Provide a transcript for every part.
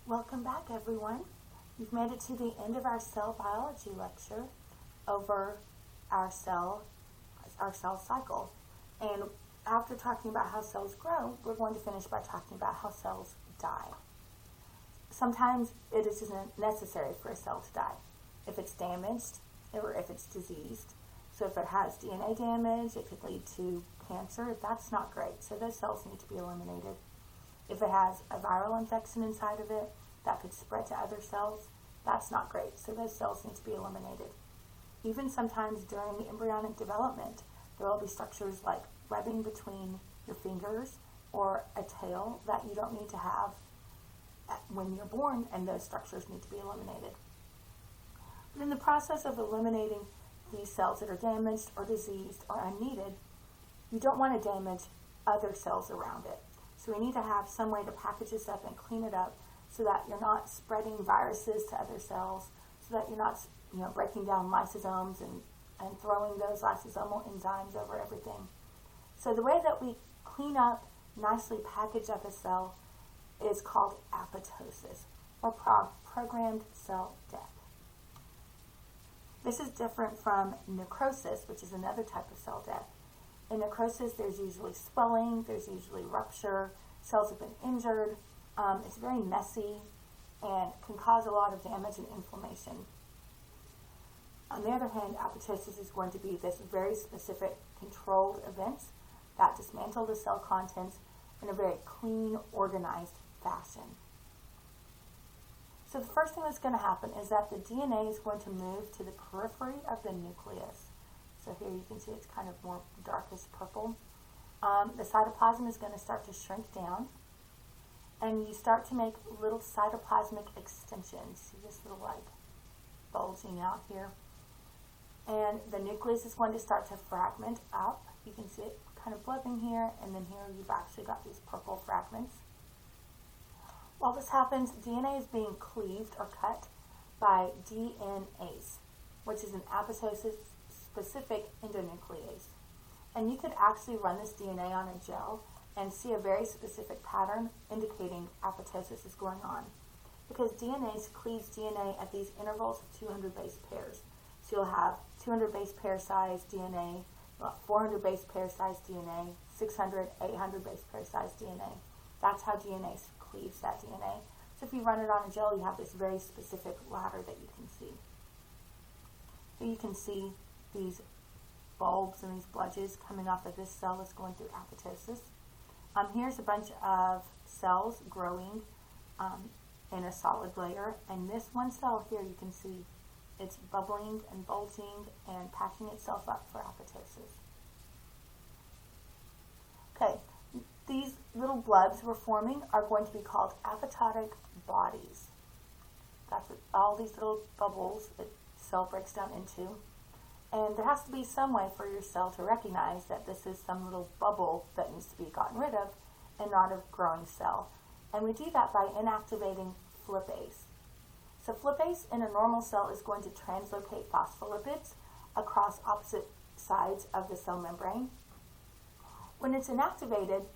Welcome back, everyone. We've made it to the end of our cell biology lecture over our cell cycle. And after talking about how cells grow, we're going to finish by talking about how cells die. Sometimes it isn't necessary for a cell to die. If it's damaged or if it's diseased, so if it has DNA damage, it could lead to cancer. That's not great. So those cells need to be eliminated. If it has a viral infection inside of it that could spread to other cells, that's not great. So those cells need to be eliminated. Even sometimes during the embryonic development, there will be structures like webbing between your fingers or a tail that you don't need to have when you're born, and those structures need to be eliminated. But in the process of eliminating these cells that are damaged or diseased or unneeded, you don't want to damage other cells around it. So we need to have some way to package this up and clean it up so that you're not spreading viruses to other cells, so that you're not breaking down lysosomes and throwing those lysosomal enzymes over everything. So the way that we clean up, nicely package up a cell is called apoptosis, or programmed cell death. This is different from necrosis, which is another type of cell death. In necrosis, there's usually swelling, there's usually rupture, cells have been injured, it's very messy and can cause a lot of damage and inflammation. On the other hand, apoptosis is going to be this very specific controlled event that dismantle the cell contents in a very clean, organized fashion. So the first thing that's going to happen is that the DNA is going to move to the periphery of the nucleus. So here you can see it's kind of more darkish purple. The cytoplasm is going to start to shrink down, and you start to make little cytoplasmic extensions. See this little bulging out here. And the nucleus is going to start to fragment up. You can see it kind of blubbing here, and then here you've actually got these purple fragments. While this happens, DNA is being cleaved or cut by DNase, which is an apoptosis-specific endonuclease. And you could actually run this DNA on a gel and see a very specific pattern indicating apoptosis is going on, because DNase cleaves DNA at these intervals of 200 base pairs. So you'll have 200 base pair size DNA, 400 base pair size DNA, 600, 800 base pair size DNA. That's how DNase cleaves that DNA. So if you run it on a gel, you have this very specific ladder that you can see. Here you can see these bulbs and these bludges coming off of this cell that's going through apoptosis. Here's a bunch of cells growing in a solid layer, and this one cell here you can see it's bubbling and bulging and packing itself up for apoptosis. Okay, these little blobs we're forming are going to be called apoptotic bodies. That's what all these little bubbles that cell breaks down into. And there has to be some way for your cell to recognize that this is some little bubble that needs to be gotten rid of and not a growing cell. And we do that by inactivating flippase. So flippase in a normal cell is going to translocate phospholipids across opposite sides of the cell membrane. When it's inactivated,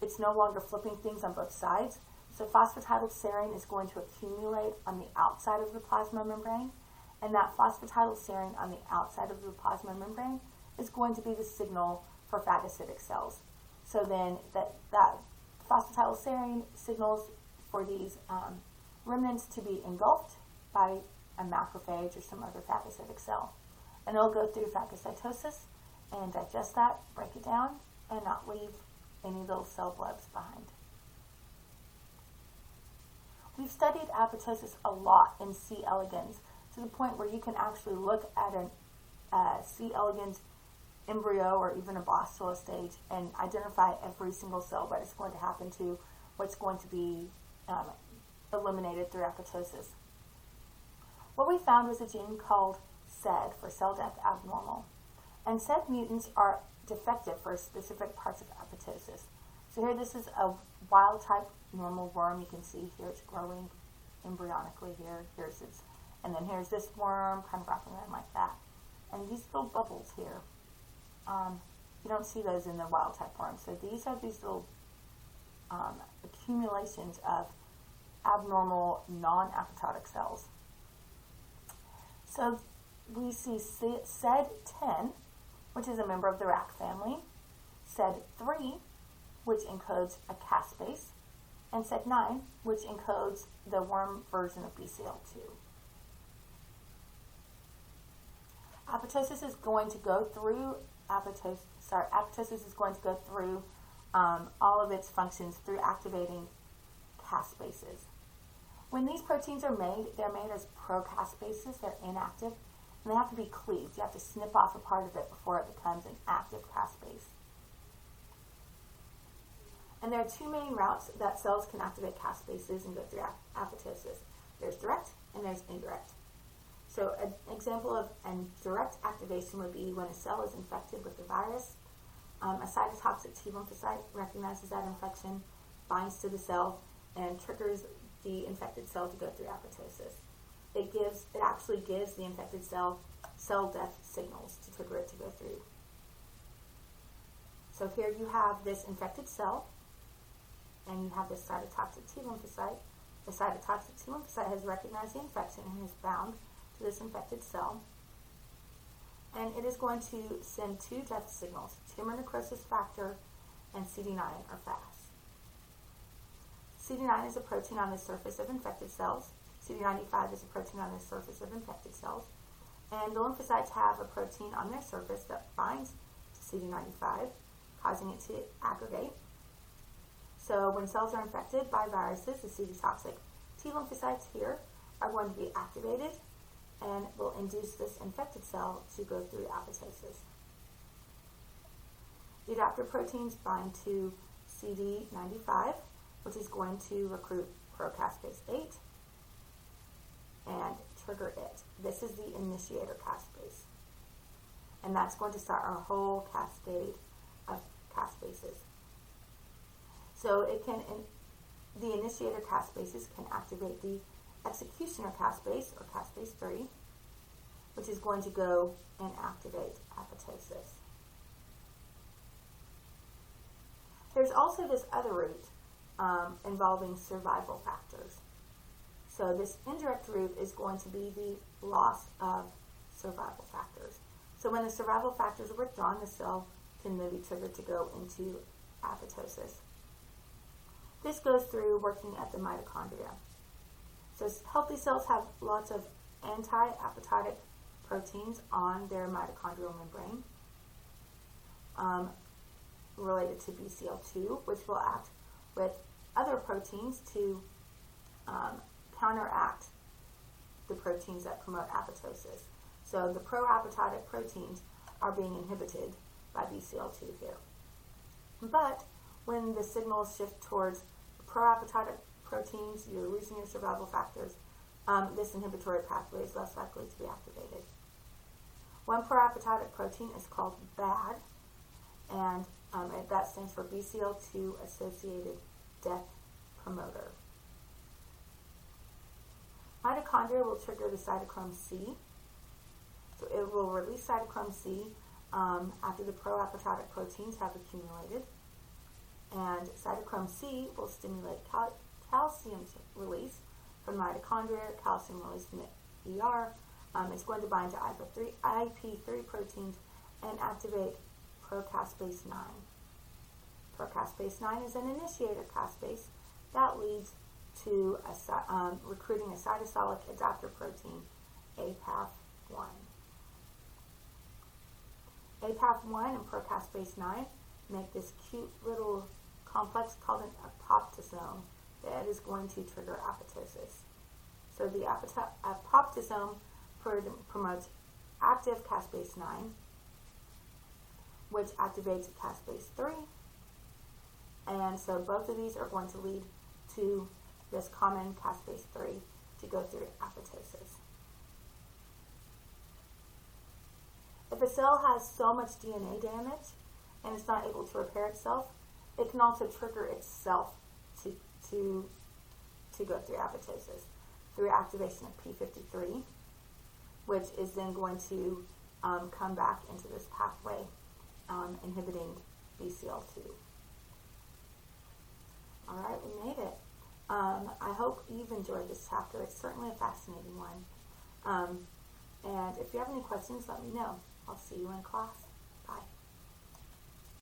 it's no longer flipping things on both sides. So phosphatidylserine is going to accumulate on the outside of the plasma membrane. And that phosphatidylserine on the outside of the plasma membrane is going to be the signal for phagocytic cells. So then that phosphatidylserine signals for these remnants to be engulfed by a macrophage or some other phagocytic cell. And it'll go through phagocytosis and digest that, break it down, and not leave any little cell blobs behind. We've studied apoptosis a lot in C. elegans, to the point where you can actually look at a C. elegans embryo or even a blastula stage and identify every single cell that is going to happen to, what's going to be eliminated through apoptosis. What we found was a gene called SED, for cell death abnormal. And SED mutants are defective for specific parts of apoptosis. So here this is a wild type normal worm. You can see here it's growing embryonically here. Here's its, and then here's this worm kind of wrapping around like that. And these little bubbles here, you don't see those in the wild type worms. So these are these little accumulations of abnormal non-apoptotic cells. So we see SED10, which is a member of the RAC family, SED3, which encodes a caspase, and SED9, which encodes the worm version of BCL2. Apoptosis is going to go through apoptosis is going to go through all of its functions through activating caspases. When these proteins are made, they're made as procaspases. They're inactive, and they have to be cleaved. You have to snip off a part of it before it becomes an active caspase. And there are two main routes that cells can activate caspases and go through apoptosis. There's direct and there's indirect. So an example of a direct activation would be when a cell is infected with the virus. A cytotoxic T lymphocyte recognizes that infection, binds to the cell, and triggers the infected cell to go through apoptosis. It actually gives the infected cell death signals to trigger it to go through. So here you have this infected cell, and you have this cytotoxic T lymphocyte. The cytotoxic T lymphocyte has recognized the infection and is bound to this infected cell. And it is going to send two death signals, tumor necrosis factor and CD9 or FAS. CD9 is a protein on the surface of infected cells. CD95 is a protein on the surface of infected cells. And the lymphocytes have a protein on their surface that binds to CD95, causing it to aggregate. So when cells are infected by viruses, the cytotoxic T lymphocytes here are going to be activated and will induce this infected cell to go through apoptosis. The adaptor proteins bind to CD95, which is going to recruit procaspase 8 and trigger it. This is the initiator caspase. And that's going to start our whole cascade of caspases. So the initiator caspases can activate the executioner caspase, or caspase 3, which is going to go and activate apoptosis. There's also this other route involving survival factors. So this indirect route is going to be the loss of survival factors. So when the survival factors are withdrawn, the cell can then be triggered to go into apoptosis. This goes through working at the mitochondria. So healthy cells have lots of anti-apoptotic proteins on their mitochondrial membrane related to BCL2, which will act with other proteins to counteract the proteins that promote apoptosis. So the pro-apoptotic proteins are being inhibited by BCL2 here. But when the signals shift towards pro-apoptotic proteins, you're losing your survival factors, this inhibitory pathway is less likely to be activated. One pro-apoptotic protein is called BAD, and that stands for BCL2 associated death promoter. Mitochondria will trigger the cytochrome C. So it will release cytochrome C after the pro-apoptotic proteins have accumulated. And cytochrome C will stimulate calcium release from mitochondria, calcium release from the ER. It's going to bind to IP3 proteins and activate procaspase 9. Procaspase 9 is an initiator caspase that leads to recruiting a cytosolic adapter protein, APAF1. APAF1 and procaspase 9 make this cute little complex called an apoptosome that is going to trigger apoptosis. So the apoptosome promotes active caspase 9, which activates caspase 3, and so both of these are going to lead to this common caspase 3 to go through apoptosis. If a cell has so much DNA damage and it's not able to repair itself, it can also trigger itself to go through apoptosis through activation of P53, which is then going to come back into this pathway, inhibiting BCL2. All right, we made it. I hope you've enjoyed this chapter. It's certainly a fascinating one. And if you have any questions, let me know. I'll see you in class. Bye.